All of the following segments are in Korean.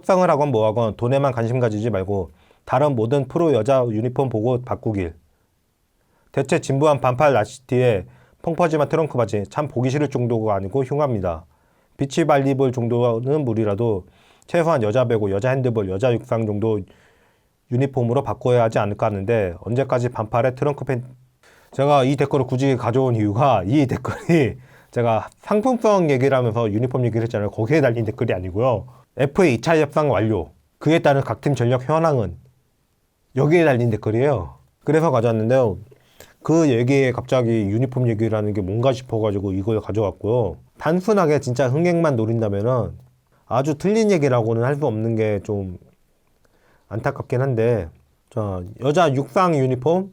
협상을 하건 뭐하건 돈에만 관심 가지지 말고 다른 모든 프로 여자 유니폼 보고 바꾸길. 대체 진부한 반팔 나시티에 펑퍼짐한 트렁크 바지 참 보기 싫을 정도가 아니고 흉합니다. 비치 발리볼 정도는 무리라도 최소한 여자 배구, 여자 핸드볼, 여자 육상 정도 유니폼으로 바꿔야 하지 않을까 하는데 언제까지 반팔에 트렁크 팬... 제가 이 댓글을 굳이 가져온 이유가 이 댓글이 제가 상품성 얘기를 하면서 유니폼 얘기를 했잖아요. 거기에 달린 댓글이 아니고요. FA 2차 협상 완료. 그에 따른 각 팀 전력 현황은 여기에 달린 댓글이에요. 그래서 가져왔는데요. 그 얘기에 갑자기 유니폼 얘기를 하는 게 뭔가 싶어가지고 이걸 가져왔고요. 단순하게 진짜 흥행만 노린다면은 아주 틀린 얘기라고는 할 수 없는 게 좀 안타깝긴 한데, 자, 여자 육상 유니폼,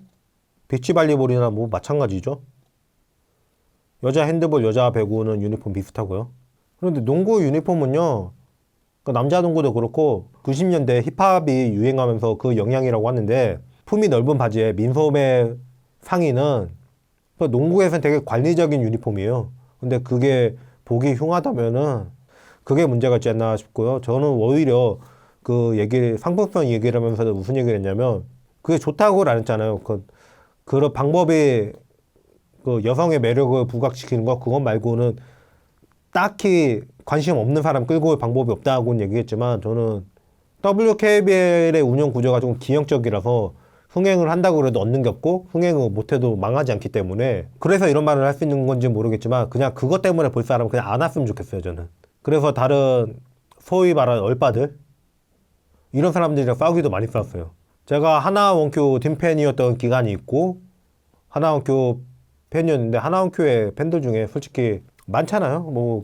비치발리볼이나 뭐 마찬가지죠. 여자 핸드볼, 여자 배구는 유니폼 비슷하고요. 그런데 농구 유니폼은요, 남자 농구도 그렇고 90년대 힙합이 유행하면서 그 영향이라고 하는데, 품이 넓은 바지에 민소매 상의는 농구에서는 되게 관리적인 유니폼이에요. 근데 그게 보기 흉하다면은 그게 문제가 있지 않나 싶고요. 저는 오히려 그 얘기, 상품성 얘기를 하면서 무슨 얘기를 했냐면, 그게 좋다고는 안 했잖아요. 그런 방법이 그 여성의 매력을 부각시키는 거, 그것 말고는 딱히 관심 없는 사람 끌고 올 방법이 없다고는 얘기했지만, 저는 WKBL의 운영 구조가 좀 기형적이라서 흥행을 한다고 해도 얻는 게 없고 흥행을 못해도 망하지 않기 때문에, 그래서 이런 말을 할 수 있는 건지 모르겠지만 그냥 그것 때문에 볼 사람은 그냥 안 왔으면 좋겠어요, 저는. 그래서 다른 소위 말하는 얼빠들 이런 사람들이랑 싸우기도 많이 싸웠어요. 제가 하나원큐 팀팬이었던 기간이 있고 하나원큐 팬이었는데, 하나원큐의 팬들 중에 솔직히 많잖아요. 뭐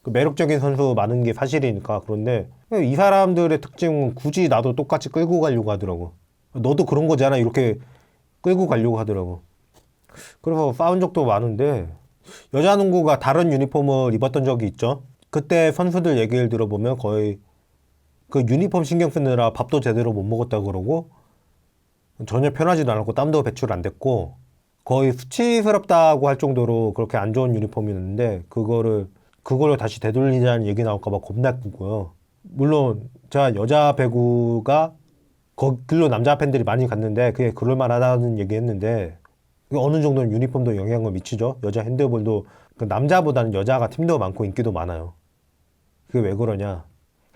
그 매력적인 선수 많은 게 사실이니까. 그런데 이 사람들의 특징은 굳이 나도 똑같이 끌고 가려고 하더라고. 너도 그런 거잖아, 이렇게 끌고 가려고 하더라고. 그래서 싸운 적도 많은데, 여자 농구가 다른 유니폼을 입었던 적이 있죠. 그때 선수들 얘기를 들어보면 거의 그 유니폼 신경 쓰느라 밥도 제대로 못 먹었다고 그러고, 전혀 편하지도 않았고 땀도 배출 안 됐고, 거의 수치스럽다고 할 정도로 그렇게 안 좋은 유니폼이었는데, 그걸로 다시 되돌리자는 얘기 나올까봐 겁났고요. 물론 제가 여자 배구가 거길로 남자 팬들이 많이 갔는데 그게 그럴만하다는 얘기 했는데, 어느 정도는 유니폼도 영향을 미치죠. 여자 핸드볼도 그 남자보다는 여자가 팀도 많고 인기도 많아요. 그게 왜 그러냐?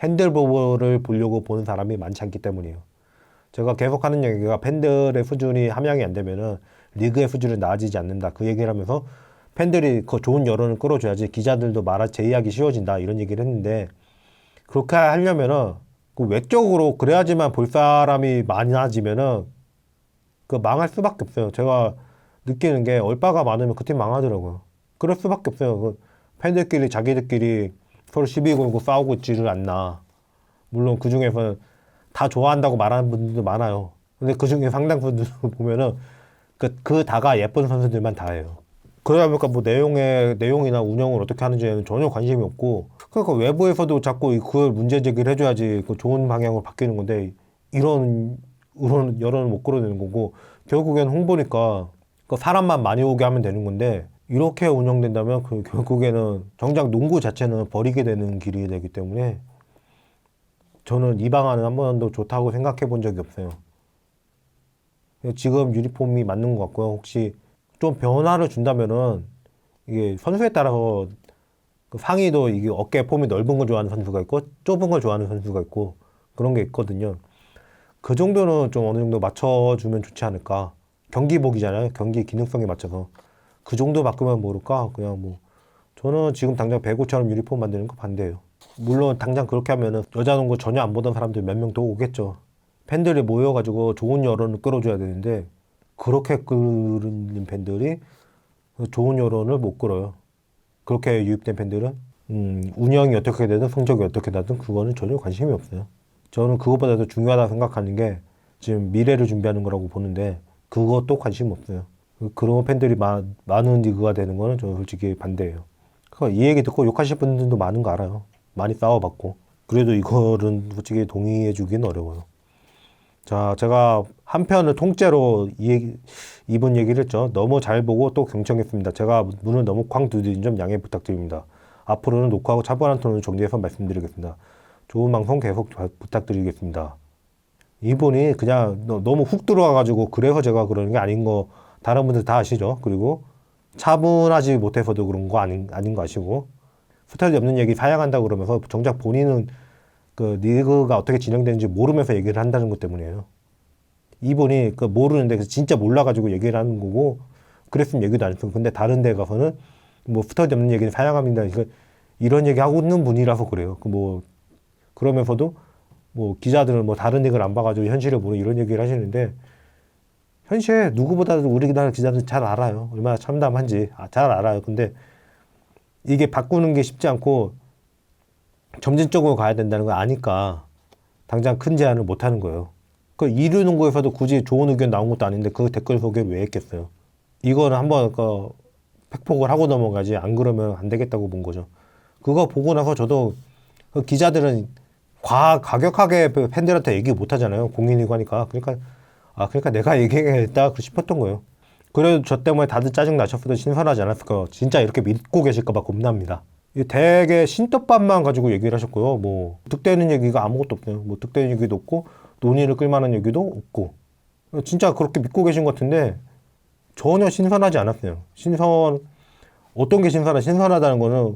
핸들볼을 보려고 보는 사람이 많지 않기 때문이에요. 제가 계속 하는 얘기가 팬들의 수준이 함양이 안 되면은 리그의 수준이 나아지지 않는다, 그 얘기를 하면서 팬들이 그 좋은 여론을 끌어줘야지 기자들도 제의하기 쉬워진다, 이런 얘기를 했는데, 그렇게 하려면은 그 외적으로 그래야지만 볼 사람이 많아지면은 그 망할 수밖에 없어요. 제가 느끼는 게 얼빠가 많으면 그 팀 망하더라고요. 그럴 수밖에 없어요. 그 팬들끼리 자기들끼리 서로 시비 걸고 싸우고 있지를 않나. 물론 그 중에서 다 좋아한다고 말하는 분들도 많아요. 근데 그 중에 상당분들 보면은 그 다가 예쁜 선수들만 다예요. 그러다 보니까 뭐 내용이나 운영을 어떻게 하는지에는 전혀 관심이 없고, 그러니까 외부에서도 자꾸 그걸 문제 제기를 해줘야지 그 좋은 방향으로 바뀌는 건데, 이런 여론을 못 끌어내는 거고, 결국엔 홍보니까 그 사람만 많이 오게 하면 되는 건데, 이렇게 운영된다면 그 결국에는 정작 농구 자체는 버리게 되는 길이 되기 때문에, 저는 이 방안은 한 번도 좋다고 생각해 본 적이 없어요. 지금 유니폼이 맞는 것 같고요. 혹시 좀 변화를 준다면은 이게 선수에 따라서 그 상의도 이게 어깨 폼이 넓은 걸 좋아하는 선수가 있고 좁은 걸 좋아하는 선수가 있고 그런 게 있거든요. 그 정도는 좀 어느 정도 맞춰주면 좋지 않을까. 경기복이잖아요. 경기 기능성에 맞춰서 그 정도 바꾸면 모를까. 그냥 뭐 저는 지금 당장 배구처럼 유니폼 만드는 거 반대예요. 물론 당장 그렇게 하면은 여자 농구 전혀 안 보던 사람들 몇 명 더 오겠죠. 팬들이 모여가지고 좋은 여론을 끌어줘야 되는데, 그렇게 끌는 팬들이 좋은 여론을 못 끌어요. 그렇게 유입된 팬들은 운영이 어떻게 되든 성적이 어떻게 나든 그거는 전혀 관심이 없어요. 저는 그것보다 더 중요하다고 생각하는 게 지금 미래를 준비하는 거라고 보는데, 그것도 관심 없어요. 그런 팬들이 많은 리그가 되는 거는 저는 솔직히 반대예요. 그러니까 이 얘기 듣고 욕하실 분들도 많은 거 알아요. 많이 싸워봤고. 그래도 이거는 솔직히 동의해 주기는 어려워요. 자, 제가 한 편을 통째로 이분 얘기를 했죠. 너무 잘 보고 또 경청했습니다. 제가 문을 너무 쾅 두드린 점 양해 부탁드립니다. 앞으로는 녹화하고 차분한 톤으로 정리해서 말씀드리겠습니다. 좋은 방송 계속 부탁드리겠습니다. 이분이 그냥 너무 훅 들어와가지고 그래서 제가 그러는 게 아닌 거 다른 분들 다 아시죠? 그리고 차분하지 못해서도 그런 거 아닌 거 아시고 스타일이 없는 얘기 사양한다 그러면서 정작 본인은 그 리그가 어떻게 진행되는지 모르면서 얘기를 한다는 것 때문이에요. 이분이 그 모르는데 진짜 몰라가지고 얘기를 하는 거고 그랬으면 얘기도 안 했어. 근데 다른 데 가서는 뭐 스타일이 없는 얘기를 사양합니다. 이런 얘기 하고 있는 분이라서 그래요. 그 뭐 그러면서도 뭐 기자들은 뭐 다른 얘기를 안 봐가지고 현실을 모르 이런 얘기를 하시는데 현실 누구보다도 우리나라 기자들은 잘 알아요. 얼마나 참담한지 잘 알아요. 근데 이게 바꾸는 게 쉽지 않고 점진적으로 가야 된다는 걸 아니까 당장 큰 제안을 못 하는 거예요. 그 이루는 거에서도 굳이 좋은 의견 나온 것도 아닌데 그 댓글 소개를 왜 했겠어요. 이거는 한번 그 팩폭을 하고 넘어가지 안 그러면 안 되겠다고 본 거죠. 그거 보고 나서 저도 그 기자들은 과격하게 팬들한테 얘기 못 하잖아요. 공인이고 하니까. 그러니까 내가 얘기해야겠다 싶었던 거예요. 그래도 저 때문에 다들 짜증 나셨어도 신선하지 않았을까. 진짜 이렇게 믿고 계실까봐 겁납니다. 되게 신떡밥만 가지고 얘기를 하셨고요. 뭐 득되는 얘기가 아무것도 없어요. 뭐 득되는 얘기도 없고 논의를 끌만한 얘기도 없고 진짜 그렇게 믿고 계신 것 같은데 전혀 신선하지 않았어요. 어떤 게 신선하다는 거는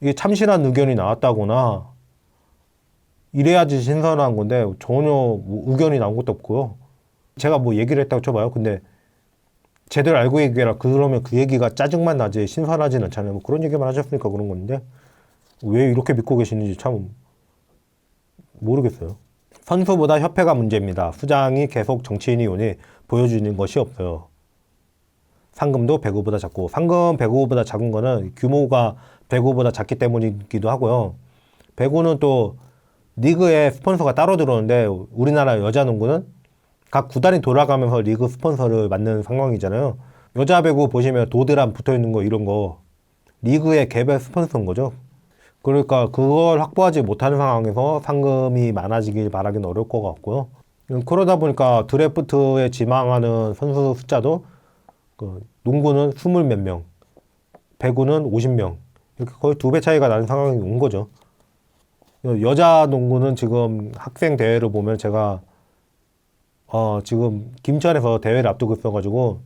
이게 참신한 의견이 나왔다거나 이래야지 신선한 건데 전혀 뭐 의견이 나온 것도 없고요. 제가 뭐 얘기를 했다고 쳐봐요. 근데 제대로 알고 얘기해라. 그러면 그 얘기가 짜증만 나지 신선하진 않잖아요. 뭐 그런 얘기만 하셨으니까 그런 건데 왜 이렇게 믿고 계시는지 참 모르겠어요. 선수보다 협회가 문제입니다. 수장이 계속 정치인이 오니 보여주는 것이 없어요. 상금도 배구보다 작고 상금 배구보다 작은 거는 규모가 배구보다 작기 때문이기도 하고요. 배구는 또 리그에 스폰서가 따로 들어오는데 우리나라 여자농구는 각 구단이 돌아가면서 리그 스폰서를 맡는 상황이잖아요. 여자 배구 보시면 도드람 붙어있는 거 이런 거 리그의 개별 스폰서인 거죠. 그러니까 그걸 확보하지 못하는 상황에서 상금이 많아지길 바라기는 어려울 것 같고요. 그러다 보니까 드래프트에 지망하는 선수 숫자도 농구는 20 몇 명, 배구는 50명 이렇게 거의 2배 차이가 나는 상황이 온 거죠. 여자 농구는 지금 학생 대회를 보면 제가 지금 김천에서 대회를 앞두고 있어가지고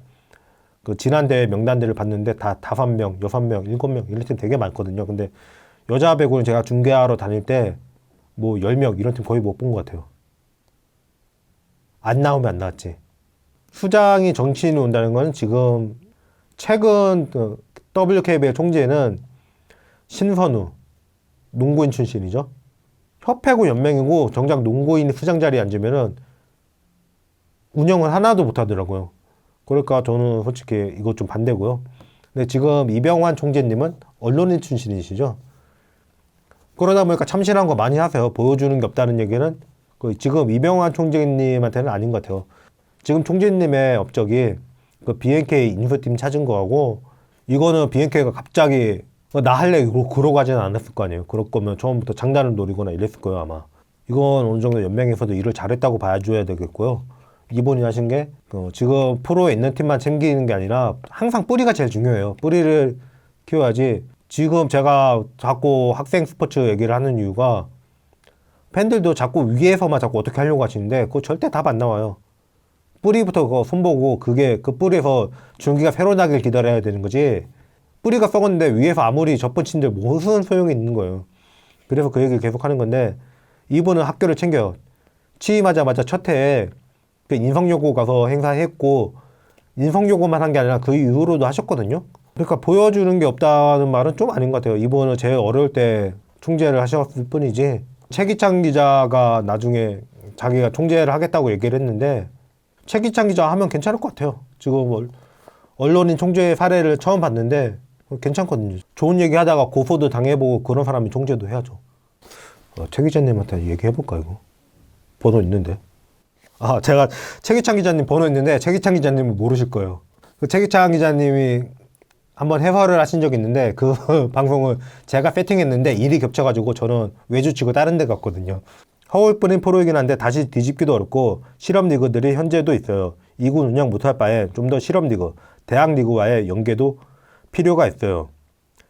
그 지난 대회 명단들을 봤는데 다 5명, 6명, 7명 이런 팀 되게 많거든요. 근데 여자 배구는 제가 중계하러 다닐 때 뭐 10명 이런 팀 거의 못 본 것 같아요. 안 나오면 안 나왔지. 수장이 정치인이 온다는 건 지금 최근 WKBL 총재는 신선우 농구인 출신이죠. 협회고 연맹이고 정작 농구인 수장 자리에 앉으면은 운영을 하나도 못 하더라고요. 그러니까 저는 솔직히 이거 좀 반대고요. 근데 지금 이병환 총재님은 언론인 출신이시죠. 그러다 보니까 참신한 거 많이 하세요. 보여주는 게 없다는 얘기는 지금 이병환 총재님한테는 아닌 것 같아요. 지금 총재님의 업적이 그 BNK 인수팀 찾은 거하고 이거는 BNK가 갑자기 나 할래 그러고 가지는 않았을 거 아니에요. 그럴 거면 처음부터 장단을 노리거나 이랬을 거예요 아마. 이건 어느 정도 연맹에서도 일을 잘했다고 봐줘야 되겠고요. 이분이 하신 게 지금 프로에 있는 팀만 챙기는 게 아니라 항상 뿌리가 제일 중요해요. 뿌리를 키워야지. 지금 제가 자꾸 학생 스포츠 얘기를 하는 이유가 팬들도 자꾸 위에서만 자꾸 어떻게 하려고 하시는데 그거 절대 답 안 나와요. 뿌리부터 그거 손보고 그게 그 뿌리에서 줄기가 새로 나길 기다려야 되는 거지. 뿌리가 썩었는데 위에서 아무리 접붙인들 무슨 소용이 있는 거예요. 그래서 그 얘기를 계속 하는 건데 이분은 학교를 챙겨요. 취임하자마자 첫 해에 그 인성요구 가서 행사했고 인성요구만 한 게 아니라 그 이후로도 하셨거든요. 그러니까 보여주는 게 없다는 말은 좀 아닌 것 같아요. 이분은 제일 어려울 때 총재를 하셨을 뿐이지 최기찬 기자가 나중에 자기가 총재를 하겠다고 얘기를 했는데 최기찬 기자 하면 괜찮을 것 같아요. 지금 언론인 총재 사례를 처음 봤는데 괜찮거든요. 좋은 얘기 하다가 고소도 당해보고 그런 사람이 총재도 해야죠. 최 기자님한테 얘기해볼까 이거? 번호 있는데. 제가 최기찬 기자님 번호 있는데 최기찬 기자님은 모르실 거예요. 그 최기찬 기자님이 한번 해설을 하신 적이 있는데 그 방송을 제가 세팅했는데 일이 겹쳐가지고 저는 외주 치고 다른 데 갔거든요. 허울뿐인 프로이긴 한데 다시 뒤집기도 어렵고 실업 리그들이 현재도 있어요. 2군 운영 못할 바에 좀 더 실업 리그, 대학 리그와의 연계도 필요가 있어요.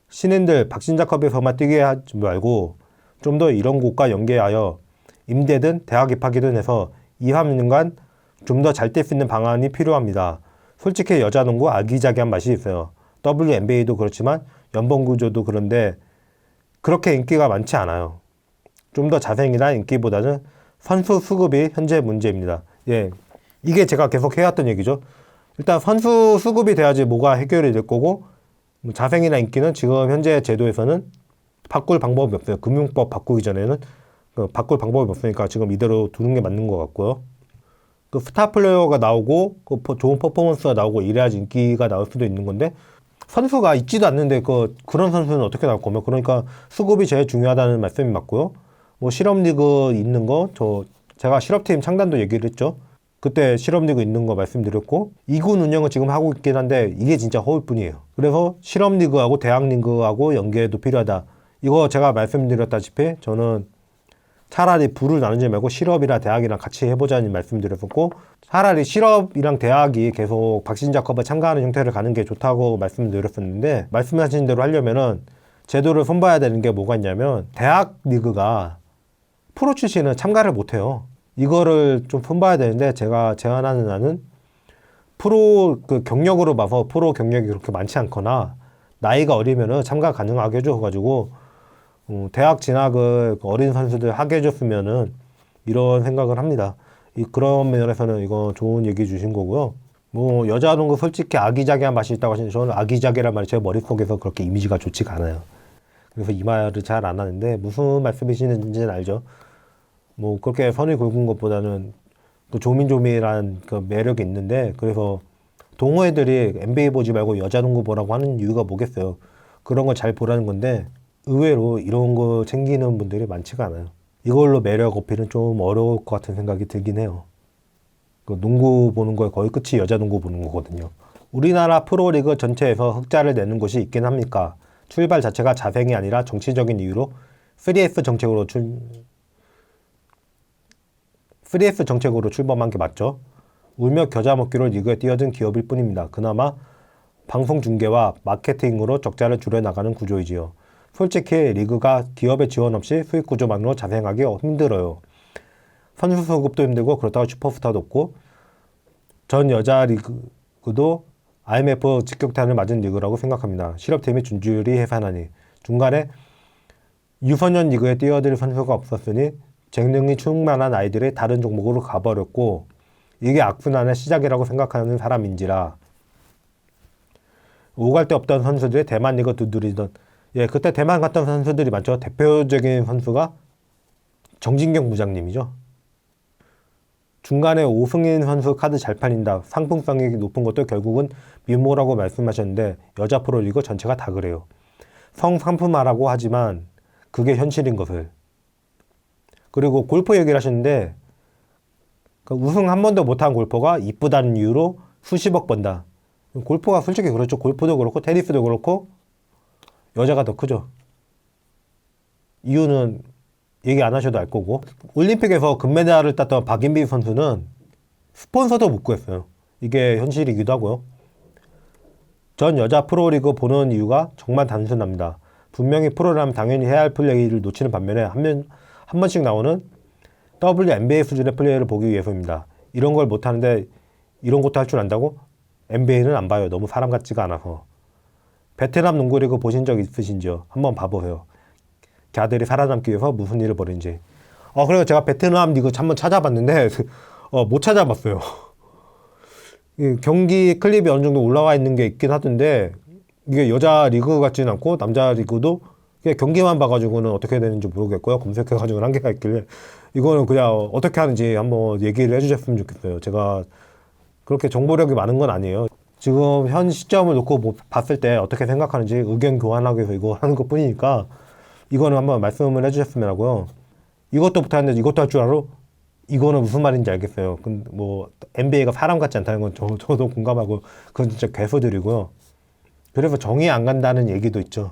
신인들 박신자컵에서만 뛰게 하지 말고 좀 더 이런 곳과 연계하여 임대든 대학 입학이든 해서 2, 3년간 좀 더 잘 뛸 수 있는 방안이 필요합니다. 솔직히 여자 농구 아기자기한 맛이 있어요. WNBA도 그렇지만 연봉 구조도 그런데 그렇게 인기가 많지 않아요. 좀 더 자생이란 인기보다는 선수 수급이 현재 문제입니다. 예, 이게 제가 계속 해왔던 얘기죠. 일단 선수 수급이 돼야지 뭐가 해결이 될 거고, 자생이나 인기는 지금 현재 제도에서는 바꿀 방법이 없어요. 금융법 바꾸기 전에는 바꿀 방법이 없으니까 지금 이대로 두는 게 맞는 것 같고요. 그 스타 플레이어가 나오고 좋은 퍼포먼스가 나오고 이래야지 인기가 나올 수도 있는 건데, 선수가 있지도 않는데 그런 선수는 어떻게 나올 거면, 그러니까 수급이 제일 중요하다는 말씀이 맞고요. 뭐 실업리그 있는 거, 제가 실업팀 창단도 얘기를 했죠. 그때 실업리그 있는 거 말씀드렸고, 2군 운영은 지금 하고 있긴 한데 이게 진짜 허울뿐이에요. 그래서 실업리그하고 대학리그하고 연계도 필요하다. 이거 제가 말씀드렸다시피 저는 차라리 부를 나누지 말고 실업이랑 대학이랑 같이 해보자는 말씀드렸었고, 차라리 실업이랑 대학이 계속 박신자컵에 참가하는 형태를 가는 게 좋다고 말씀드렸었는데, 말씀하신 대로 하려면은 제도를 손봐야 되는 게 뭐가 있냐면, 대학 리그가 프로 출신은 참가를 못해요. 이거를 좀 손봐야 되는데, 제가 제안하는 안은 프로 경력으로 봐서 프로 경력이 그렇게 많지 않거나 나이가 어리면은 참가 가능하게 해줘가지고 대학 진학을 어린 선수들 하게 해줬으면은 이런 생각을 합니다. 그런 면에서는 이거 좋은 얘기 주신 거고요. 뭐 여자 농구 솔직히 아기자기한 맛이 있다고 하시는데, 저는 아기자기란 말이 제 머릿속에서 그렇게 이미지가 좋지가 않아요. 그래서 이 말을 잘 안 하는데 무슨 말씀이시는지는 알죠. 뭐 그렇게 선이 굵은 것보다는 또 조민조민한 그 매력이 있는데, 그래서 동호회들이 NBA 보지 말고 여자 농구 보라고 하는 이유가 뭐겠어요. 그런 걸 잘 보라는 건데, 의외로 이런 거 챙기는 분들이 많지가 않아요. 이걸로 매력 어필은 좀 어려울 것 같은 생각이 들긴 해요. 그 농구 보는 거에 거의 끝이 여자 농구 보는 거거든요. 우리나라 프로리그 전체에서 흑자를 내는 곳이 있긴 합니까? 출발 자체가 자생이 아니라 정치적인 이유로 3S 정책으로 출범한 게 맞죠. 울며 겨자 먹기로 리그에 뛰어든 기업일 뿐입니다. 그나마 방송 중계와 마케팅으로 적자를 줄여나가는 구조이지요. 솔직히 리그가 기업의 지원 없이 수익 구조만으로 자생하기 힘들어요. 선수 수급도 힘들고 그렇다고 슈퍼스타도 없고, 전 여자 리그도 IMF 직격탄을 맞은 리그라고 생각합니다. 실업팀이 준줄이 해산하니 중간에 유소년 리그에 뛰어들 선수가 없었으니 재능이 충만한 아이들이 다른 종목으로 가버렸고, 이게 악순환의 시작이라고 생각하는 사람인지라 오갈 데 없던 선수들이 대만 리그 두드리던, 예, 그때 대만 갔던 선수들이 많죠. 대표적인 선수가 정진경 부장님이죠. 중간에 오승인 선수 카드 잘 팔린다, 상품성이 높은 것도 결국은 미모라고 말씀하셨는데, 여자 프로리그 전체가 다 그래요. 성상품화라고 하지만 그게 현실인 것을. 그리고 골프 얘기를 하셨는데, 그 우승 한 번도 못한 골퍼가 이쁘다는 이유로 수십억 번다. 골프가 솔직히 그렇죠. 골프도 그렇고 테니스도 그렇고 여자가 더 크죠. 이유는 얘기 안 하셔도 알 거고, 올림픽에서 금메달을 땄던 박인비 선수는 스폰서도 못 구했어요. 이게 현실이기도 하고요. 전 여자 프로리그 보는 이유가 정말 단순합니다. 분명히 프로라면 당연히 해야 할 플레이를 놓치는 반면에 한 번씩 나오는 WNBA 수준의 플레이를 보기 위해서입니다. 이런 걸 못하는데 이런 것도 할 줄 안다고? NBA는 안 봐요. 너무 사람 같지가 않아서. 베트남 농구리그 보신 적 있으신지요? 한번 봐보세요. 걔들이 살아남기 위해서 무슨 일을 벌이는지. 그래서 제가 베트남 리그 한번 찾아봤는데 못 찾아봤어요. 경기 클립이 어느 정도 올라와 있는 게 있긴 하던데, 이게 여자 리그 같지는 않고 남자 리그도 그냥 경기만 봐가지고는 어떻게 되는지 모르겠고요. 검색해가지고는 한계가 있길래 이거는 그냥 어떻게 하는지 한번 얘기를 해주셨으면 좋겠어요. 제가 그렇게 정보력이 많은 건 아니에요. 지금 현 시점을 놓고 봤을 때 어떻게 생각하는지 의견 교환하기 위해서 이거 하는 것 뿐이니까 이거는 한번 말씀을 해주셨으면 하고요. 이것도 못하는데 이것도 할 줄 알아? 이거는 무슨 말인지 알겠어요. 근데 뭐 NBA가 사람 같지 않다는 건 저도 공감하고, 그건 진짜 괴수들이고요. 그래서 정이 안 간다는 얘기도 있죠.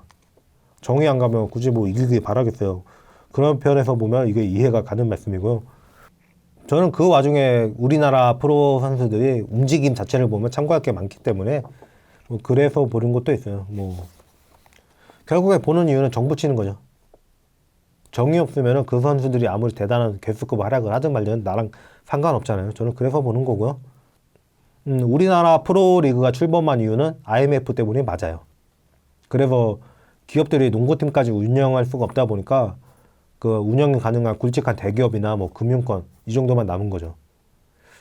정이 안 가면 굳이 뭐 이기길 바라겠어요. 그런 편에서 보면 이게 이해가 가는 말씀이고요. 저는 그 와중에 우리나라 프로 선수들이 움직임 자체를 보면 참고할 게 많기 때문에 뭐 그래서 보는 것도 있어요. 뭐 결국에 보는 이유는 정부 치는 거죠. 정이 없으면은 그 선수들이 아무리 대단한 개수급 활약을 하든 말든 나랑 상관없잖아요. 저는 그래서 보는 거고요. 우리나라 프로리그가 출범한 이유는 IMF 때문이 맞아요. 그래서 기업들이 농구팀까지 운영할 수가 없다 보니까 그 운영이 가능한 굵직한 대기업이나 뭐 금융권 이 정도만 남은 거죠.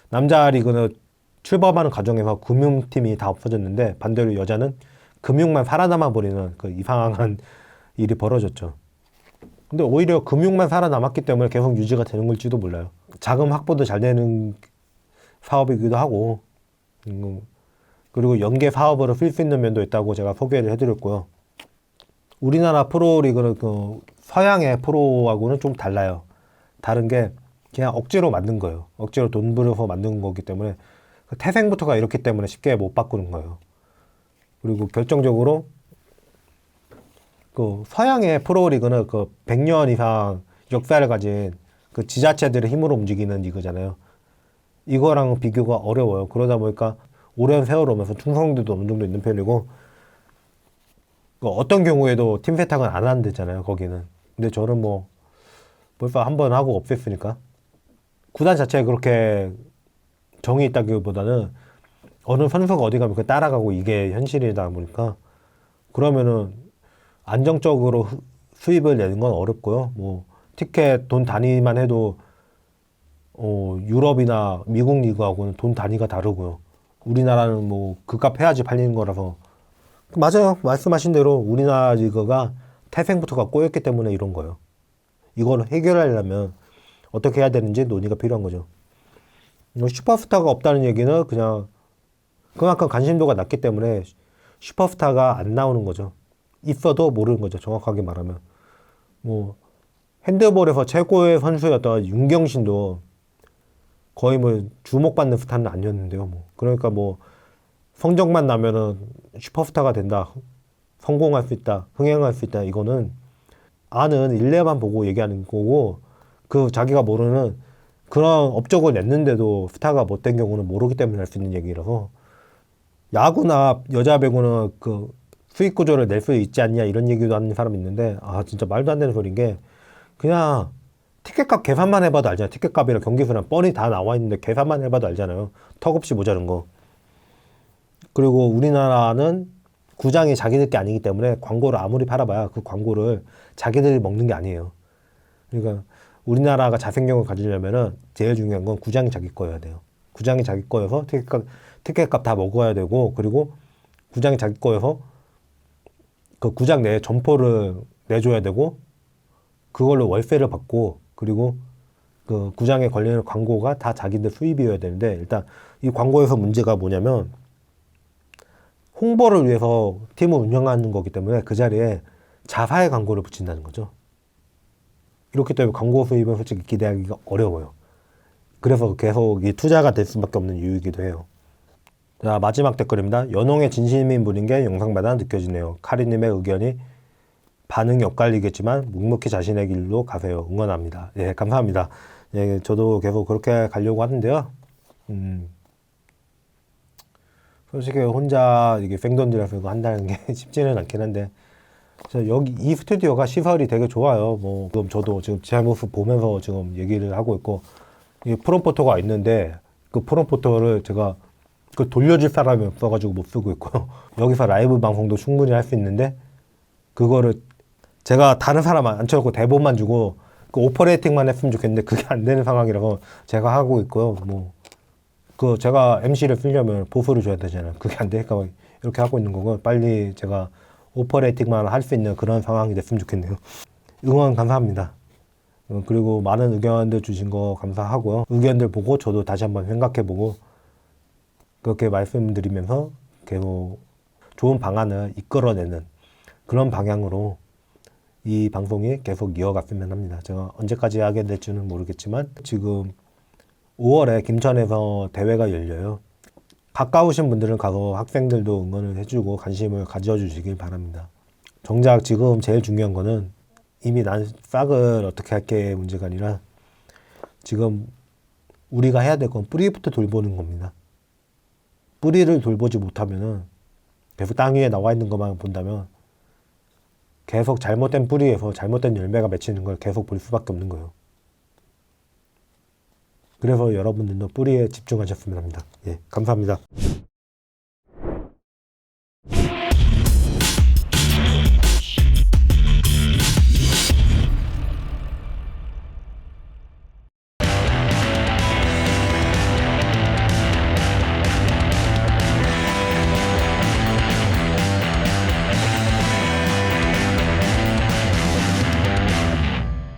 남자 리그는 출범하는 과정에서 금융팀이 다 없어졌는데 반대로 여자는 금융만 살아남아 버리는 그 이상한 일이 벌어졌죠. 근데 오히려 금융만 살아남았기 때문에 계속 유지가 되는 걸지도 몰라요. 자금 확보도 잘 되는 사업이기도 하고, 그리고 연계 사업으로 쓸 수 있는 면도 있다고 제가 소개를 해드렸고요. 우리나라 프로리그는 그 서양의 프로하고는 좀 달라요. 다른 게 그냥 억지로 만든 거예요. 억지로 돈 들여서 만든 거기 때문에 태생부터가 이렇기 때문에 쉽게 못 바꾸는 거예요. 그리고 결정적으로 그 서양의 프로리그는 그 100년 이상 역사를 가진 그 지자체들의 힘으로 움직이는 리그잖아요. 이거랑 비교가 어려워요. 그러다 보니까 오랜 세월 오면서 충성도도 어느 정도 있는 편이고, 그 어떤 경우에도 팀 세탁은 안 하는 데잖아요, 거기는. 근데 저는 뭐 벌써 한 번 하고 없앴으니까. 구단 자체에 그렇게 정이 있다기보다는 어느 선수가 어디 가면 그 따라가고 이게 현실이다 보니까, 그러면은 안정적으로 수입을 내는 건 어렵고요. 뭐 티켓 돈 단위만 해도 유럽이나 미국 리그하고는 돈 단위가 다르고요. 우리나라는 뭐 그값 해야지 팔리는 거라서. 맞아요. 말씀하신 대로 우리나라 리그가 태생부터가 꼬였기 때문에 이런 거예요. 이걸 해결하려면 어떻게 해야 되는지 논의가 필요한 거죠. 슈퍼스타가 없다는 얘기는 그냥 그만큼 관심도가 낮기 때문에 슈퍼스타가 안 나오는 거죠. 있어도 모르는 거죠. 정확하게 말하면. 뭐 핸드볼에서 최고의 선수였던 윤경신도 거의 뭐 주목받는 스타는 아니었는데요. 뭐 그러니까 뭐 성적만 나면은 슈퍼스타가 된다, 성공할 수 있다, 흥행할 수 있다, 이거는 아는 일례만 보고 얘기하는 거고, 그 자기가 모르는 그런 업적을 냈는데도 스타가 못 된 경우는 모르기 때문에 할 수 있는 얘기라서, 야구나 여자 배구는 그 수익 구조를 낼 수 있지 않냐 이런 얘기도 하는 사람이 있는데, 아 진짜 말도 안 되는 소리인 게, 그냥 티켓값 계산만 해봐도 알잖아요. 티켓값이랑 경기수랑 뻔히 다 나와 있는데 계산만 해봐도 알잖아요. 턱없이 모자른 거. 그리고 우리나라는 구장이 자기들 게 아니기 때문에 광고를 아무리 팔아봐야 그 광고를 자기들이 먹는 게 아니에요. 그러니까 우리나라가 자생력을 가지려면은 제일 중요한 건 구장이 자기 거여야 돼요. 구장이 자기 거여서 티켓값 다 먹어야 되고, 그리고 구장이 자기 거여서 그 구장 내에 점포를 내줘야 되고, 그걸로 월세를 받고, 그리고 그 구장에 걸리는 광고가 다 자기들 수입이어야 되는데, 일단 이 광고에서 문제가 뭐냐면 홍보를 위해서 팀을 운영하는 거기 때문에 그 자리에 자사의 광고를 붙인다는 거죠. 이렇기 때문에 광고 수입은 솔직히 기대하기가 어려워요. 그래서 계속 이 투자가 될 수밖에 없는 이유이기도 해요. 자, 마지막 댓글입니다. 연홍의 진심인 분인 게 영상마다 느껴지네요. 카리님의 의견이 반응이 엇갈리겠지만 묵묵히 자신의 길로 가세요. 응원합니다. 예, 감사합니다. 예, 저도 계속 그렇게 가려고 하는데요. 솔직히 혼자 이게 생돈 들여서 이거 한다는 게 쉽지는 않긴 한데, 여기 이 스튜디오가 시설이 되게 좋아요. 뭐 지금 저도 지금 제 모습 보면서 지금 얘기를 하고 있고, 이 프롬포터가 있는데 그 프롬포터를 제가 그 돌려줄 사람이 없어가지고 못 쓰고 있고요. 여기서 라이브 방송도 충분히 할 수 있는데 그거를 제가 다른 사람 앉혀놓고 대본만 주고 그 오퍼레이팅만 했으면 좋겠는데 그게 안 되는 상황이라서 제가 하고 있고요. 뭐 그 제가 MC를 쓰려면 보수를 줘야 되잖아요. 그게 안 되니까 이렇게 하고 있는 거고, 빨리 제가 오퍼레이팅만 할 수 있는 그런 상황이 됐으면 좋겠네요. 응원 감사합니다. 그리고 많은 의견들 주신 거 감사하고요. 의견들 보고 저도 다시 한번 생각해보고 그렇게 말씀드리면서 계속 좋은 방안을 이끌어내는 그런 방향으로 이 방송이 계속 이어갔으면 합니다. 제가 언제까지 하게 될지는 모르겠지만 지금 5월에 김천에서 대회가 열려요. 가까우신 분들은 가서 학생들도 응원을 해주고 관심을 가져주시길 바랍니다. 정작 지금 제일 중요한 거는 이미 난 싹을 어떻게 할게 문제가 아니라 지금 우리가 해야 될 건 뿌리부터 돌보는 겁니다. 뿌리를 돌보지 못하면은 계속 땅 위에 나와 있는 것만 본다면 계속 잘못된 뿌리에서 잘못된 열매가 맺히는 걸 계속 볼 수밖에 없는 거예요. 그래서 여러분들도 뿌리에 집중하셨으면 합니다. 예, 감사합니다.